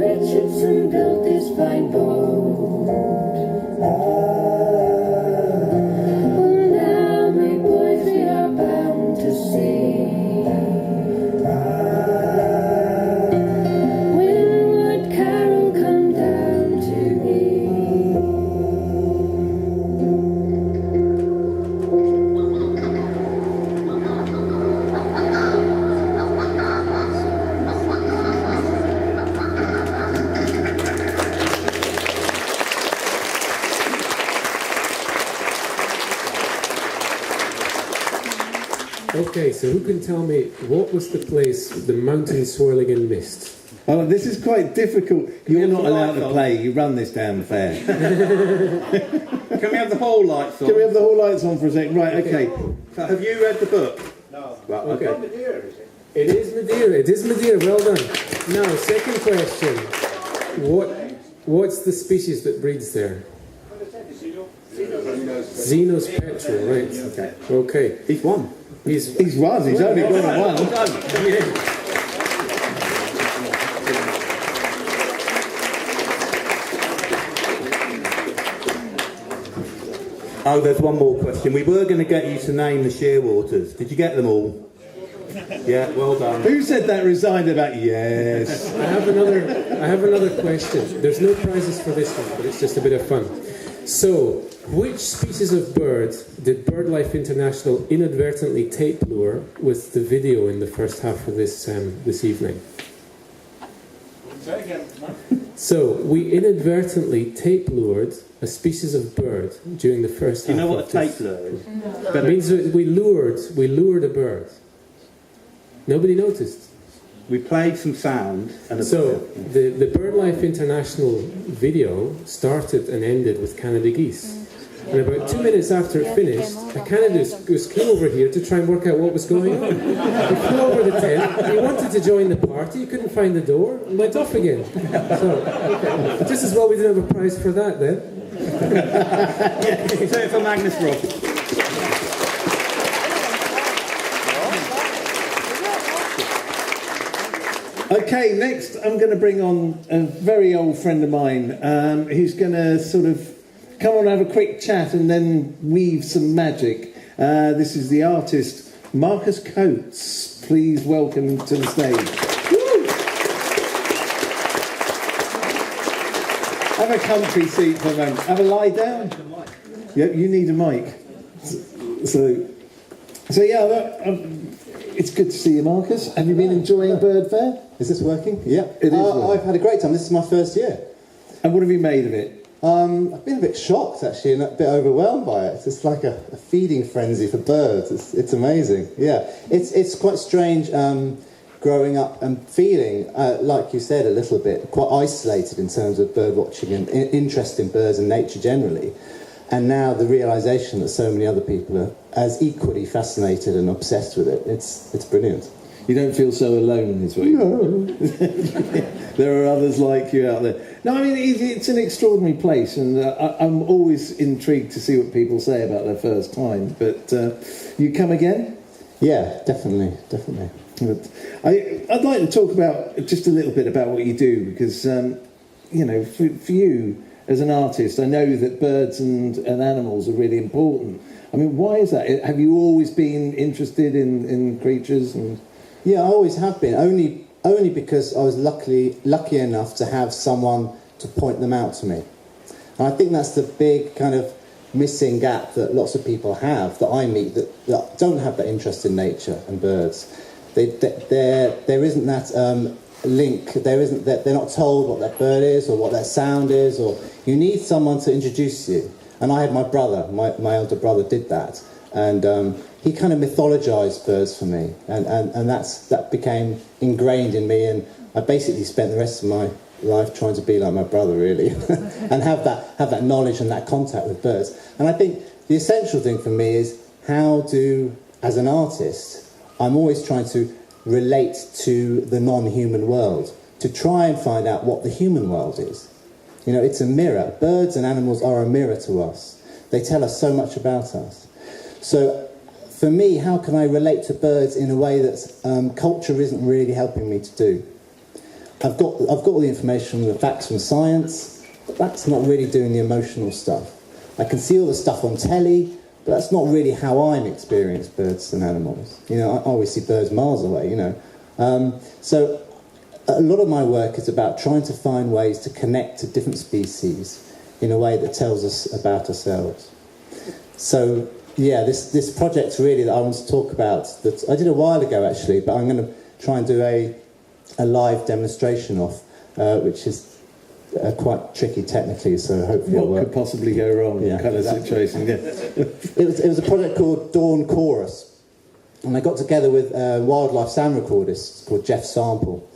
Richardson built this fine boat. And now, my boys, we are bound to sea. When would Carol come down to me? Okay, so who can tell me what was the place, the mountain swirling in mist? Oh, this is quite difficult. You're not allowed to play. You run this damn fair. Can we have the whole lights on? Can we have the whole lights on for a second? Right, okay. So have you read the book? No. Right, Okay. okay. Madeira, is it? It is Madeira. It is Madeira. Well done. Now, second question. What's the species that breeds there? Xenos petrel, right. Okay. Okay. He's won. He's He's only got a one. Oh, there's one more question. We were going to get you to name the shearwaters. Did you get them all? Yeah, well done. Who said that resigned about? Yes. I have another question. There's no prizes for this one, but it's just a bit of fun. So, which species of bird did BirdLife International inadvertently tape lure with the video in the first half of this evening? Say again. So, we inadvertently tape lured a species of bird during the first Do you half know what a of tape this. lure is? It means that we lured a bird. Nobody noticed. We played some sound and So, the BirdLife International video started and ended with Canada geese. And about 2 minutes after it finished, a Canada goose came over here to try and work out what was going on. He flew over the tent, he wanted to join the party, he couldn't find the door, and went off again. So, okay. Just as well we didn't have a prize for that then. Say it for Magnus Ross. Okay, next I'm going to bring on a very old friend of mine who's going to sort of come on and have a quick chat and then weave some magic. This is the artist Marcus Coates. Please welcome to the stage. Woo! Have a comfy seat for a moment. Have a lie down. Yep, you need a mic. So yeah, it's good to see you, Marcus. Have you been enjoying Birdfair? Is this working? Yeah. It is working. I've had a great time. This is my first year. And what have you made of it? I've been a bit shocked, actually, and a bit overwhelmed by it. It's like a feeding frenzy for birds. It's amazing. Yeah. It's quite strange growing up and feeling, like you said, a little bit, quite isolated in terms of bird watching and interest in birds and nature generally. And now the realisation that so many other people are as equally fascinated and obsessed with it. It's brilliant. You don't feel so alone, is what you mean. There are others like you out there. No, I mean, it's an extraordinary place, and I'm always intrigued to see what people say about their first time. But you come again? Yeah, definitely. But I'd like to talk about just a little bit about what you do, because, you know, for you as an artist, I know that birds and animals are really important. I mean, why is that? Have you always been interested in creatures? And Yeah, I always have been. Only because I was lucky enough to have someone to point them out to me. And I think that's the big kind of missing gap that lots of people have, that I meet, that don't have that interest in nature and birds. There isn't that link. They're not told what that bird is or what that sound is, or you need someone to introduce you. And I had my brother, my elder brother, did that, and he kind of mythologized birds for me, and that became ingrained in me, and I basically spent the rest of my life trying to be like my brother, really, and have that knowledge and that contact with birds. And I think the essential thing for me is as an artist, I'm always trying to relate to the non-human world, to try and find out what the human world is. You know, it's a mirror. Birds and animals are a mirror to us. They tell us so much about us. So for me, how can I relate to birds in a way that culture isn't really helping me to do? I've got all the information, the facts from science, but that's not really doing the emotional stuff. I can see all the stuff on telly, but that's not really how I'm experiencing birds and animals. You know, I always see birds miles away, you know. So a lot of my work is about trying to find ways to connect to different species in a way that tells us about ourselves. So, yeah, this project really that I want to talk about, that I did a while ago actually, but I'm going to try and do a live demonstration of, which is quite tricky technically, so hopefully it'll What work. could possibly go wrong? Yeah, Kind of exactly. situation. Yeah. It was a project called Dawn Chorus, and I got together with a wildlife sound recordist called Jeff Sample,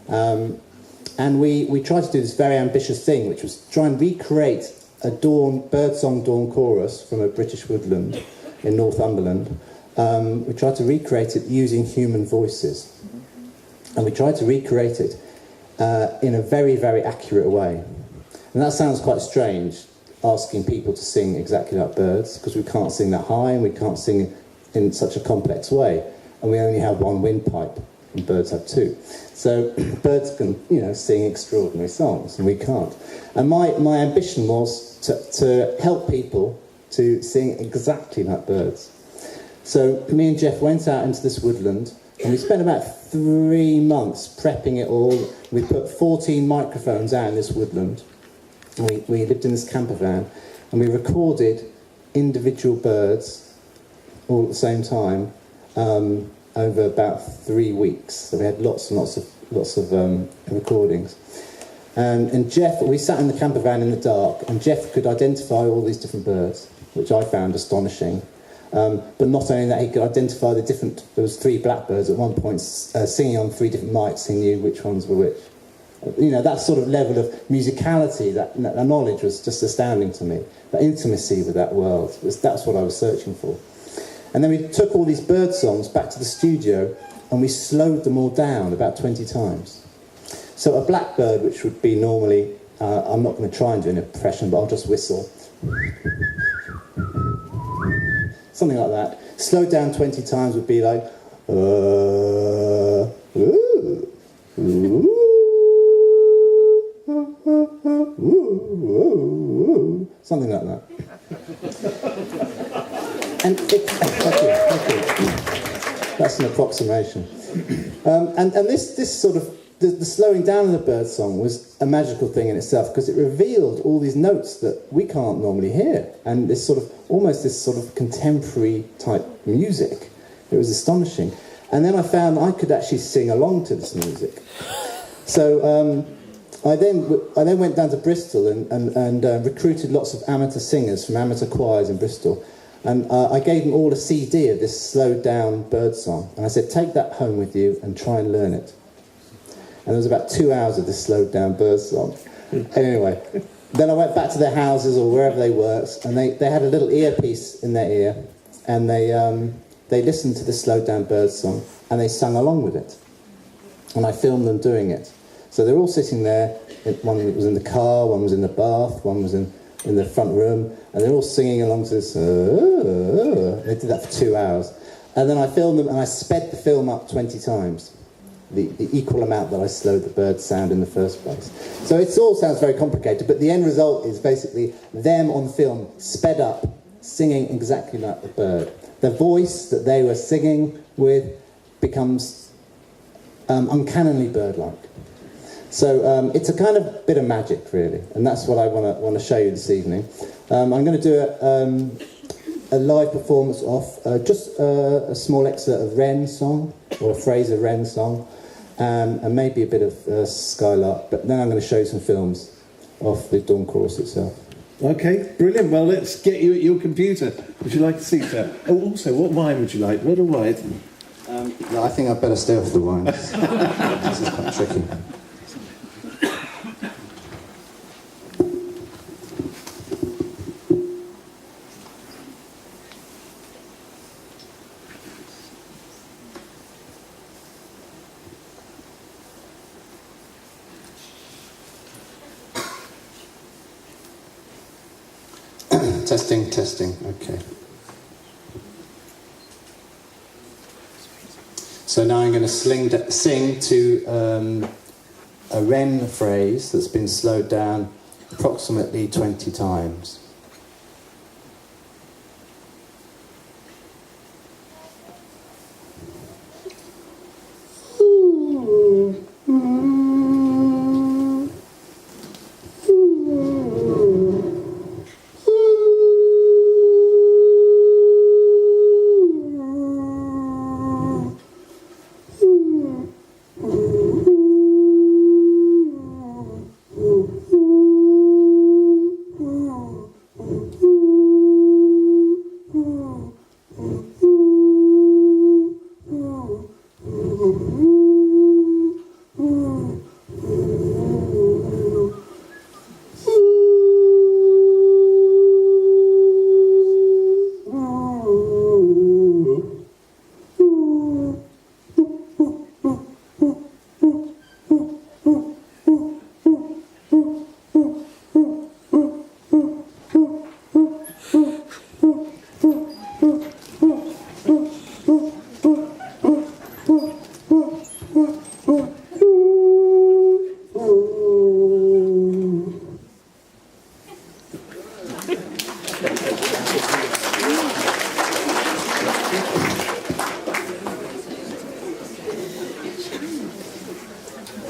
and we tried to do this very ambitious thing, which was try and recreate a birdsong dawn chorus from a British woodland in Northumberland. We tried to recreate it using human voices, and we tried to recreate it in a very, very accurate way. And that sounds quite strange, asking people to sing exactly like birds, because we can't sing that high and we can't sing in such a complex way, and we only have one windpipe and birds have two. So birds can, you know, sing extraordinary songs and we can't. And my ambition was to help people to sing exactly like birds. So me and Jeff went out into this woodland and we spent about 3 months prepping it all. We put 14 microphones out in this woodland. We lived in this camper van and we recorded individual birds all at the same time over about 3 weeks. So we had lots and lots of recordings. And Jeff, we sat in the camper van in the dark, and Jeff could identify all these different birds, which I found astonishing. But not only that, he could identify there was 3 blackbirds at one point singing on 3 different mics. He knew which ones were which. You know, that sort of level of musicality, that knowledge was just astounding to me. That intimacy with that world, that's what I was searching for. And then we took all these bird songs back to the studio and we slowed them all down about 20 times. So a blackbird, which would be normally, I'm not going to try and do an impression, but I'll just whistle. Something like that. Slowed down 20 times would be like, ooh, ooh. Something like that. And thank you. That's an approximation. And this sort of, the slowing down of the bird song was a magical thing in itself, because it revealed all these notes that we can't normally hear, and this sort of contemporary type music. It was astonishing. And then I found I could actually sing along to this music. So I then went down to Bristol and recruited lots of amateur singers from amateur choirs in Bristol. And I gave them all a CD of this slowed down bird song. And I said, take that home with you and try and learn it. And there was about 2 hours of this slowed down bird song. Anyway, then I went back to their houses or wherever they worked, and they had a little earpiece in their ear, and they listened to the slowed down bird song, and they sang along with it. And I filmed them doing it. So they're all sitting there. One was in the car, one was in the bath, one was in the front room, and they're all singing along to this. They did that for 2 hours. And then I filmed them, and I sped the film up 20 times. The equal amount that I slowed the bird sound in the first place. So it all sounds very complicated, but the end result is basically them on film, sped up, singing exactly like the bird. The voice that they were singing with becomes uncannily bird-like. So it's a kind of bit of magic, really, and that's what I want to show you this evening. I'm going to do a live performance of just a small excerpt of Wren's song, or a phrase of Wren's song, and maybe a bit of Skylark, but then I'm going to show you some films of the Dawn Chorus itself. Okay, brilliant. Well, let's get you at your computer. Would you like to see that? Oh, also, what wine would you like? Red or white? No, I think I'd better stay off the wine. This is quite tricky. Testing, okay. So now I'm going to sing to a Wren phrase that's been slowed down approximately 20 times.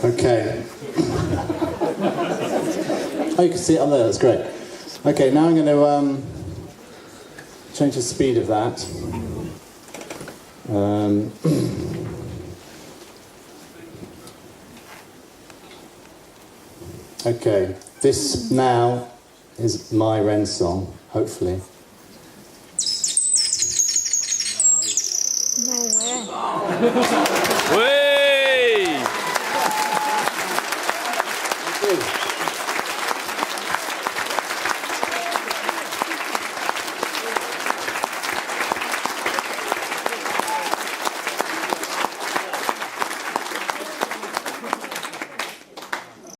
Okay. Oh, you can see it on there, that's great. Okay, now I'm going to change the speed of that. Okay, this now is my Wren song, hopefully. No way.